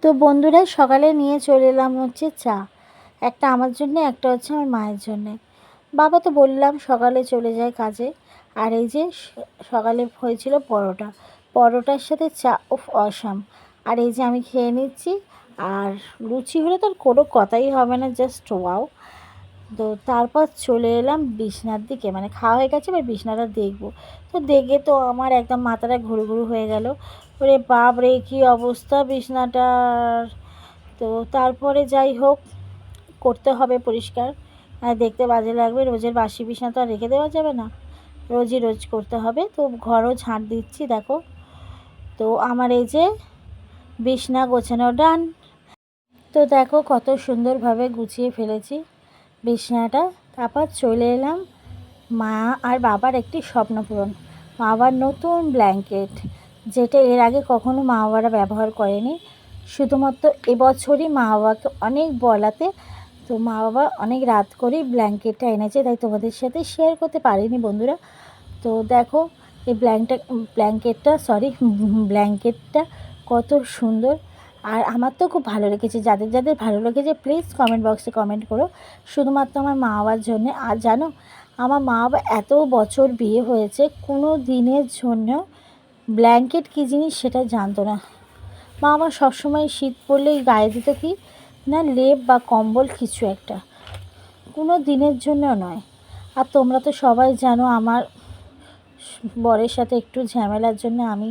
তো বন্ধুরা সকালে নিয়ে চলে এলাম হচ্ছে চা, একটা আমার জন্য, একটা হচ্ছে আমার মায়ের জন্যে। বাবা তো বললাম সকালে চলে যায় কাজে। আর এই যে সকালে হয়েছিল পরোটা, পরোটার সাথে চা, উফ অসাম। আর এই যে আমি খেয়ে নিচ্ছি। আর লুচি হলে তো আর কোনো কথাই হবে না, জাস্ট ওয়াও। তো তারপর চলে এলাম বিছনার দিকে, মানে খাওয়া হয়ে গেছে, এবার বিছনাটা দেখবো। তো দেখে তো আমার একদম মাথাটা ঘুরু ঘুরু হয়ে গেল। ওরে বাপ রে, কী অবস্থা বিছনাটার! তো তারপরে যাই হোক, করতে হবে পরিষ্কার। আর দেখতে বাজে লাগবে, রোজের বাসি বিছনা তো আর রেখে দেওয়া যাবে না, রোজই রোজ করতে হবে। তো ঘরও ঝাঁট দিচ্ছি দেখো। তো আমার এই যে বিছনা গোছানো ডান। তো দেখো কত সুন্দরভাবে গুছিয়ে ফেলেছি বিছানাটা। তারপর চলে এলাম মা আর বাবার একটি স্বপ্ন পূরণ, মা বাবার নতুন ব্ল্যাঙ্কেট, যেটা এর আগে কখনো মা বাবারা ব্যবহার করেনি। শুধুমাত্র এবছরই মা বাবাকে অনেক বলাতে তো মা বাবা অনেক রাত করেই ব্ল্যাঙ্কেটটা এনেছে, তাই তোমাদের সাথে শেয়ার করতে পারিনি বন্ধুরা। তো দেখো এই ব্ল্যাঙ্কেটটা কত সুন্দর। আর আমার তো খুব ভালো লেগেছে, যাদের যাদের ভালো লেগেছে প্লিজ কমেন্ট বক্সে কমেন্ট করো, শুধুমাত্র আমার মা বাবার জন্যে। আর জানো, আমার মা বাবা এত বছর বিয়ে হয়েছে, কোনো দিনের জন্য ব্ল্যাঙ্কেট কী জিনিস সেটা জানতো না। মা আমার সবসময় শীত পড়লেই গায়ে দিত কি না, লেপ বা কম্বল কিছু একটা, কোনো দিনের জন্য নয়। আর তোমরা তো সবাই জানো আমার বরের সাথে একটু ঝামেলার জন্য আমি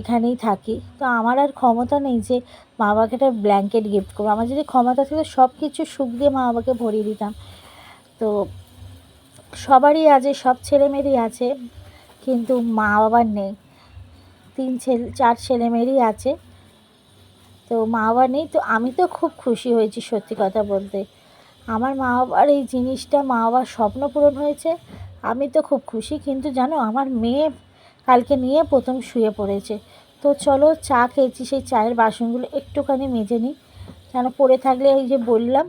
এখানেই থাকি। তো আমার আর ক্ষমতা নেই যে মা বাবাকে একটা ব্ল্যাঙ্কেট গিফট করবো। আমার যদি ক্ষমতা ছিল সব কিছু সুখ দিয়ে মা বাবাকে ভরিয়ে দিতাম। তো সবারই আছে, সব ছেলেমেয়েরই আছে, কিন্তু মা বাবার নেই। 4 ছেলেমেয়েরই আছে, তো মা বাবা নেই। তো আমি তো খুব খুশি হয়েছি সত্যি কথা বলতে। আমার মা বাবার এই জিনিসটা, মা বাবার স্বপ্ন পূরণ হয়েছে, আমি তো খুব খুশি। কিন্তু জানো, আমার মেয়ে কালকে নিয়ে প্রথম শুয়ে পড়েছে। তো চলো, চা খেয়েছি, সেই চায়ের বাসনগুলো একটুখানি মেজে নিই, কেন পড়ে থাকলে, এই যে বললাম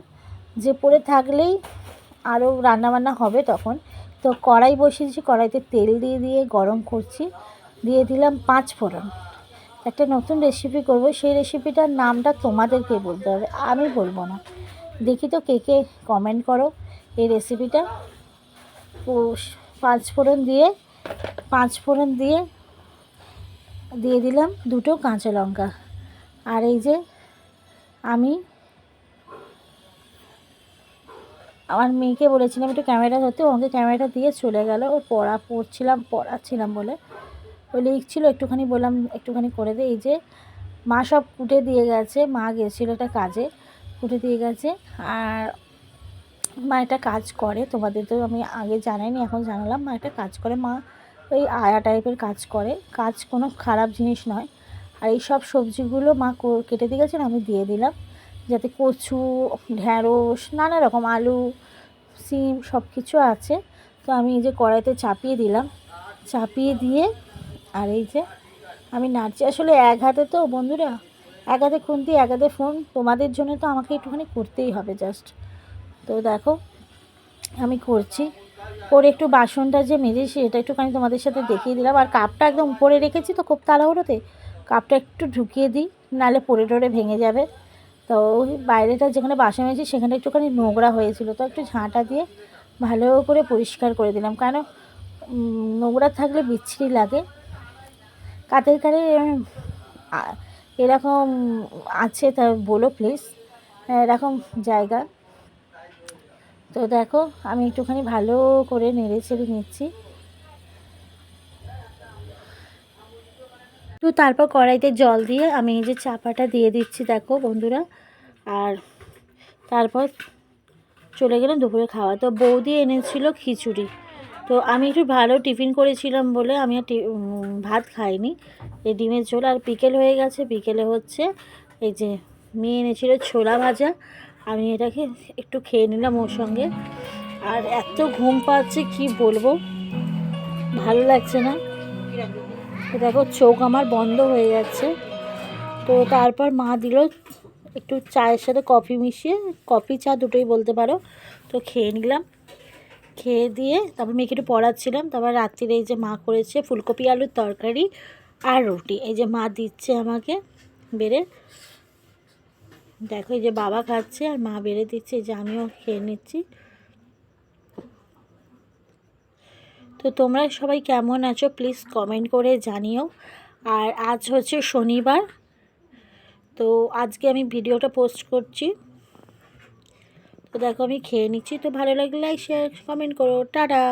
যে পড়ে থাকলেই আরও রান্নাবান্না হবে তখন। তো কড়াই বসিয়েছি, কড়াইতে তেল দিয়ে দিয়ে গরম করছি, দিয়ে দিলাম 5 ফোড়ন। একটা নতুন রেসিপি করব, সেই রেসিপিটার নামটা তোমাদেরকে বলতে হবে, আমি বলবো না। দেখি তো কে কে কমেন্ট করো এই রেসিপিটা। ও 5 ফোড়ন দিয়ে 5 ফোড়ন দিয়ে দিয়ে দিলাম 2টো কাঁচা লঙ্কা। আর এই যে আমি আমার মেয়েকে বলেছিলাম একটু ক্যামেরা ধরতে, ওকে ক্যামেরাটা দিয়ে চলে গেল। ওর পড়াচ্ছিলাম বলে ও লিখছিল, একটুখানি বললাম একটুখানি করে দে। এই যে মা সব কুটে দিয়ে গেছে, মা গেছিলো একটা কাজে, কুটে দিয়ে গেছে। আর মা একটা কাজ করে, তোমাদের তো আমি আগে জানাইনি, এখন জানালাম। মা একটা কাজ করে, মা ওই আয়া টাইপের কাজ করে, কাজ কোনো খারাপ জিনিস নয়। আর এই সব সবজিগুলো মা কেটে দিয়ে গেছেন, আমি দিয়ে দিলাম, যাতে কচু, ঢ্যাঁড়স, নানা রকম, আলু, সিম সব কিছু আছে। তো আমি এই যে কড়াইতে চাপিয়ে দিলাম, চাপিয়ে দিয়ে আর এই যে আমি নাড়ছি। আসলে এক হাতে তো বন্ধুরা, এক হাতে খুন্তি এক হাতে ফোন, তোমাদের জন্য তো আমাকে একটুখানি করতেই হবে জাস্ট। তো দেখো আমি করছি, করে একটু বাসনটা যে মেজেছি এটা একটুখানি তোমাদের সাথে দেখিয়ে দিলাম। আর কাপটা একদম উপরে রেখেছি তো খুব তাড়াহুড়োতে, কাপটা একটু ঢুকিয়ে দিই, নাহলে পড়ে টরে ভেঙে যাবে। তো ওই বাইরেটা যেখানে বাসন মেজেছি সেখানে একটুখানি নোংরা হয়েছিল, তো একটু ঝাঁটা দিয়ে ভালো করে পরিষ্কার করে দিলাম, কারণ নোংরা থাকলে বিচ্ছিরি লাগে। কাদের কারে এরকম আছে তা বলো প্লিজ, এরকম জায়গা। তো দেখো আমি একটুখানি ভালো করে নেড়ে চেড়ে নিচ্ছি। তো তারপর কড়াইতে জল দিয়ে আমি এই যে চাপাটা দিয়ে দিচ্ছি দেখো বন্ধুরা। আর তারপর চলে গেলাম দুপুরে খাওয়া। তো বৌদি এনেছিল খিচুড়ি, তো আমি একটু ভালো টিফিন করেছিলাম বলে আমি আর ভাত খাইনি, এই ডিমের ঝোল। আর বিকেল হয়ে গেছে, বিকেলে হচ্ছে এই যে মেয়ে এনেছিল ছোলা ভাজা, আমি এটাকে একটু খেয়ে নিলাম ওর সঙ্গে। আর এত ঘুম পাচ্ছে কি বলবো, ভালো লাগছে না। দেখো চোখ আমার বন্ধ হয়ে যাচ্ছে। তো তারপর মা দিল একটু চায়ের সাথে কফি মিশিয়ে, কফি চা দুটোই বলতে পারো। তো খেয়ে নিলাম, খেয়ে দিয়ে তারপর মেয়েকে একটু পড়াচ্ছিলাম। তারপর রাত্রিরে এই যে মা করেছে ফুলকপি আলুর তরকারি আর রুটি, এই যে মা দিচ্ছে আমাকে বেড়ে। দেখো এই যে বাবা খাচ্ছে আর মা বেড়ে দিচ্ছে, যে আমিও খেয়ে নিচ্ছি। তো তোমরা সবাই কেমন আছো প্লিজ কমেন্ট করে জানিও। আর আজ হচ্ছে শনিবার, তো আজকে আমি ভিডিওটা পোস্ট করছি। তো দেখো আমি খেয়ে নিচ্ছি। তো ভালো লাগলে লাইক শেয়ার কমেন্ট করো। টাটা।